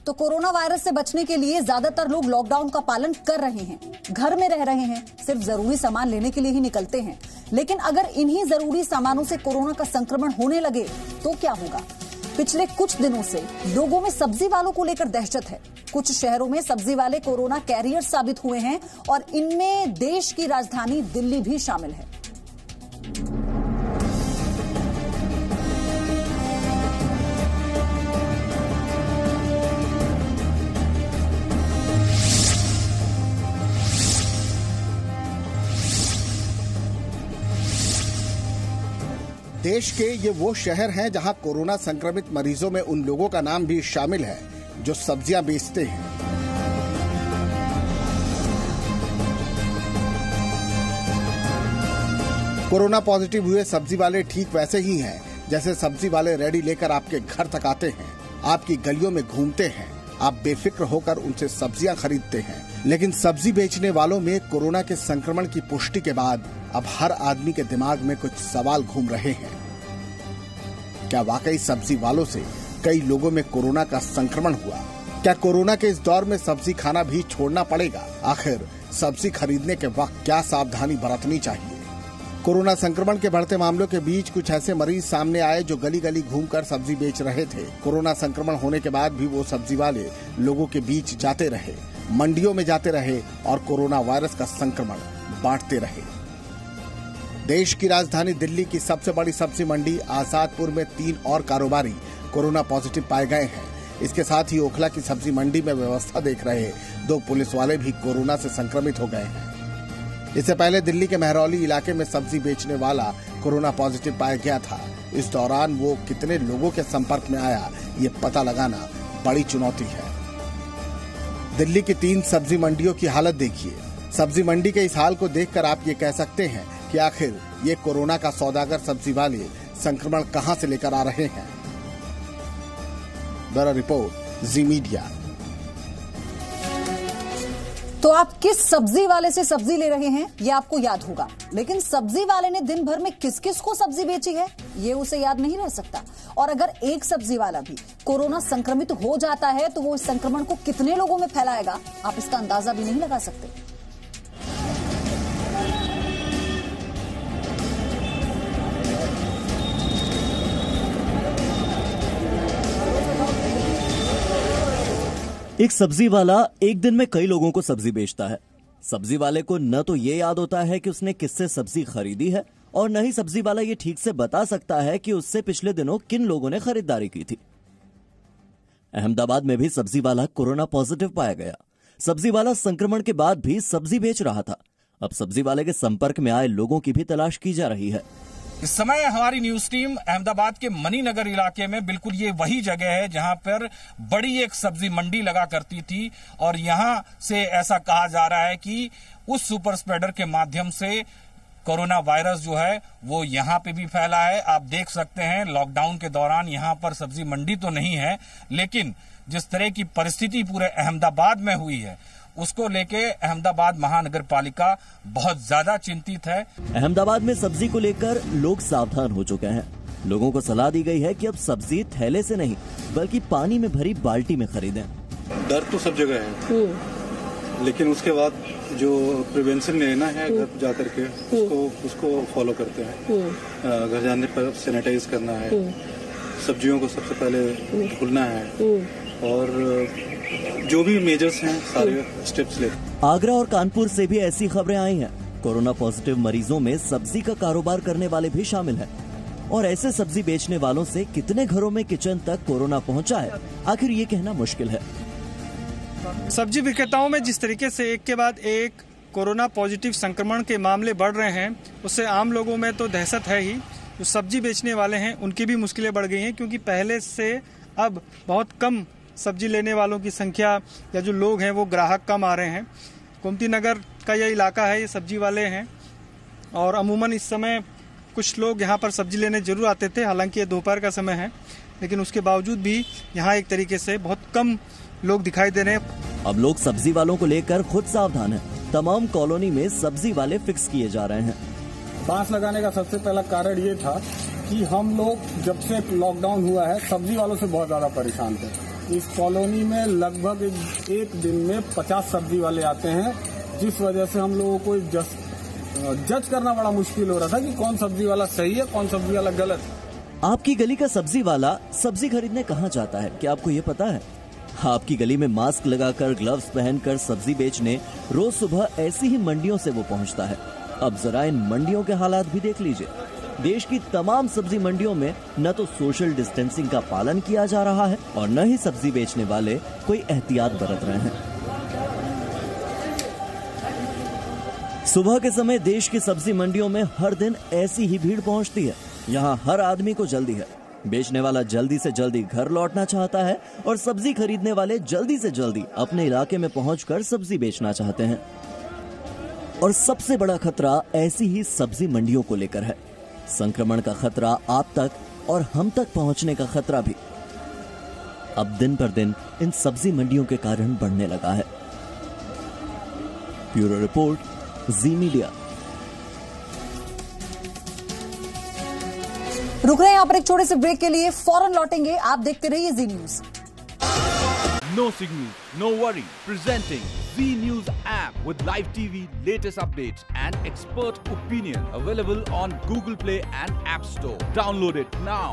तो corona virus से बचने के लिए ज्यादातर लोग लॉकडाउन का पालन कर रहे हैं, घर में रह रहे हैं, सिर्फ जरूरी सामान लेने के लिए ही निकलते हैं। लेकिन अगर इन्हीं जरूरी सामानों से कोरोना का संक्रमण होने लगे तो क्या होगा? पिछले कुछ दिनों से लोगों में सब्जी वालों को लेकर दहशत है। कुछ शहरों में सब्जी वाले कोरोना कैरियर साबित हुए हैं और इनमें देश की राजधानी दिल्ली भी शामिल है। देश के ये वो शहर हैं जहां कोरोना संक्रमित मरीजों में उन लोगों का नाम भी शामिल है जो सब्जियां बेचते हैं। कोरोना पॉजिटिव हुए सब्जी वाले ठीक वैसे ही हैं जैसे सब्जी वाले रेडी लेकर आपके घर तक आते हैं, आपकी गलियों में घूमते हैं, आप बेफिक्र होकर उनसे सब्जियां खरीदते हैं। लेकिन सब्जी बेचने वालों में कोरोना के संक्रमण की पुष्टि के बाद अब हर आदमी के दिमाग में कुछ सवाल घूम रहे हैं। क्या वाकई सब्जी वालों से कई लोगों में कोरोना का संक्रमण हुआ? क्या कोरोना के इस दौर में सब्जी खाना भी छोड़ना पड़ेगा? आखिर सब्जी खरीदने के वक्त क्या सावधानी बरतनी चाहिए? कोरोना संक्रमण के बढ़ते मामलों के बीच कुछ ऐसे मरीज सामने आए जो गली गली घूमकर सब्जी बेच रहे थे। कोरोना संक्रमण होने के बाद भी वो सब्जी वाले लोगों के बीच जाते रहे, मंडियों में जाते रहे और कोरोना वायरस का संक्रमण बांटते रहे। देश की राजधानी दिल्ली की सबसे बड़ी सब्जी मंडी आजादपुर में 3 और कारोबारी कोरोना पॉजिटिव पाए गए हैं। इसके साथ ही ओखला की सब्जी मंडी में व्यवस्था देख रहे 2 पुलिस वाले भी कोरोना से संक्रमित हो गए हैं। इससे पहले दिल्ली के महरौली इलाके में सब्जी बेचने वाला कोरोना पॉजिटिव पाया गया था। इस दौरान वो कितने लोगों के संपर्क में आया, ये पता लगाना बड़ी चुनौती है। दिल्ली की 3 सब्जी मंडियों की हालत देखिए। सब्जी मंडी के इस हाल को देखकर आप ये कह सकते हैं कि आखिर ये कोरोना का सौदागर सब्जी वाले संक्रमण कहां से लेकर आ रहे हैं। ब्यूरो रिपोर्ट, जी मीडिया। तो आप किस सब्जी वाले से सब्जी ले रहे हैं ये आपको याद होगा, लेकिन सब्जी वाले ने दिन भर में किस किस को सब्जी बेची है ये उसे याद नहीं रह सकता। और अगर एक सब्जी वाला भी कोरोना संक्रमित हो जाता है तो वो इस संक्रमण को कितने लोगों में फैलाएगा, आप इसका अंदाजा भी नहीं लगा सकते। एक सब्जी वाला एक दिन में कई लोगों को सब्जी बेचता है। सब्जी वाले को न तो ये याद होता है कि उसने किससे सब्जी खरीदी है और न ही सब्जी वाला ये ठीक से बता सकता है कि उससे पिछले दिनों किन लोगों ने खरीदारी की थी। अहमदाबाद में भी सब्जी वाला कोरोना पॉजिटिव पाया गया। सब्जी वाला संक्रमण के बाद भी सब्जी बेच रहा था। अब सब्जी वाले के संपर्क में आए लोगों की भी तलाश की जा रही है। इस समय हमारी न्यूज टीम अहमदाबाद के मणिनगर इलाके में, बिल्कुल ये वही जगह है जहां पर बड़ी एक सब्जी मंडी लगा करती थी और यहां से ऐसा कहा जा रहा है कि उस सुपर स्प्रेडर के माध्यम से कोरोना वायरस जो है वो यहां पे भी फैला है। आप देख सकते हैं लॉकडाउन के दौरान यहां पर सब्जी मंडी तो नहीं है, लेकिन जिस तरह की परिस्थिति पूरे अहमदाबाद में हुई है उसको लेके अहमदाबाद महानगर पालिका बहुत ज्यादा चिंतित है। अहमदाबाद में सब्जी को लेकर लोग सावधान हो चुके हैं। लोगों को सलाह दी गई है कि अब सब्जी थैले से नहीं बल्कि पानी में भरी बाल्टी में खरीदें। डर तो सब जगह है, लेकिन उसके बाद जो प्रिवेंशन लेना है घर जाकर के उसको फॉलो करते हैं। घर जाने पर सैनिटाइज करना है, सब्जियों को सबसे पहले धुलना है और जो भी मेजर्स हैं सारे स्टेप्स ले। आगरा और कानपुर से भी ऐसी खबरें आई हैं। कोरोना पॉजिटिव मरीजों में सब्जी का कारोबार करने वाले भी शामिल हैं। और ऐसे सब्जी बेचने वालों से कितने घरों में किचन तक कोरोना पहुंचा है, आखिर ये कहना मुश्किल है। सब्जी विक्रेताओं में जिस तरीके से एक के बाद एक कोरोना पॉजिटिव संक्रमण के मामले बढ़ रहे हैं, उससे आम लोगों में तो दहशत है ही। जो सब्जी बेचने वाले हैं उनकी भी मुश्किलें बढ़ गई हैं, क्योंकि पहले से अब बहुत कम सब्जी लेने वालों की संख्या या जो लोग हैं वो ग्राहक कम आ रहे हैं। गोमती नगर का यह इलाका है, ये सब्जी वाले हैं और अमूमन इस समय कुछ लोग यहाँ पर सब्जी लेने जरूर आते थे। हालांकि ये दोपहर का समय है, लेकिन उसके बावजूद भी यहाँ एक तरीके से बहुत कम लोग दिखाई दे रहे हैं। अब लोग सब्जी वालों को लेकर खुद सावधान हैं। तमाम कॉलोनी में सब्जी वाले फिक्स किए जा रहे हैं। बांस लगाने का सबसे पहला कारण ये था कि हम लोग जब से लॉकडाउन हुआ है सब्जी वालों से बहुत ज्यादा परेशान थे। इस कॉलोनी में लगभग एक दिन में 50 सब्जी वाले आते हैं, जिस वजह से हम लोगों को जज करना बड़ा मुश्किल हो रहा था कि कौन सब्जी वाला सही है, कौन सब्जी वाला गलत है। आपकी गली का सब्जी वाला सब्जी खरीदने कहाँ जाता है, क्या आपको ये पता है? आपकी गली में मास्क लगाकर, ग्लव्स पहनकर सब्जी बेचने रोज सुबह ऐसी ही मंडियों से वो पहुंचता है। अब जरा इन मंडियों के हालात भी देख लीजिए। देश की तमाम सब्जी मंडियों में न तो सोशल डिस्टेंसिंग का पालन किया जा रहा है और न ही सब्जी बेचने वाले कोई एहतियात बरत रहे हैं। सुबह के समय देश की सब्जी मंडियों में हर दिन ऐसी ही भीड़ पहुंचती है। यहाँ हर आदमी को जल्दी है। बेचने वाला जल्दी से जल्दी घर लौटना चाहता है और सब्जी खरीदने वाले जल्दी से जल्दी अपने इलाके में पहुंचकर सब्जी बेचना चाहते हैं। और सबसे बड़ा खतरा ऐसी ही सब्जी मंडियों को लेकर है। संक्रमण का खतरा आप तक और हम तक पहुंचने का खतरा भी अब दिन पर दिन इन सब्जी मंडियों के कारण बढ़ने लगा है। ब्यूरो रिपोर्ट, जी मीडिया। रुक रहे हैं यहाँ पर एक छोटे से ब्रेक के लिए, फौरन लौटेंगे। आप देखते रहिए जी news. No signal, no worry. Presenting Z News app with live TV, latest updates and expert opinion. Available on Google Play and App Store. Download it now.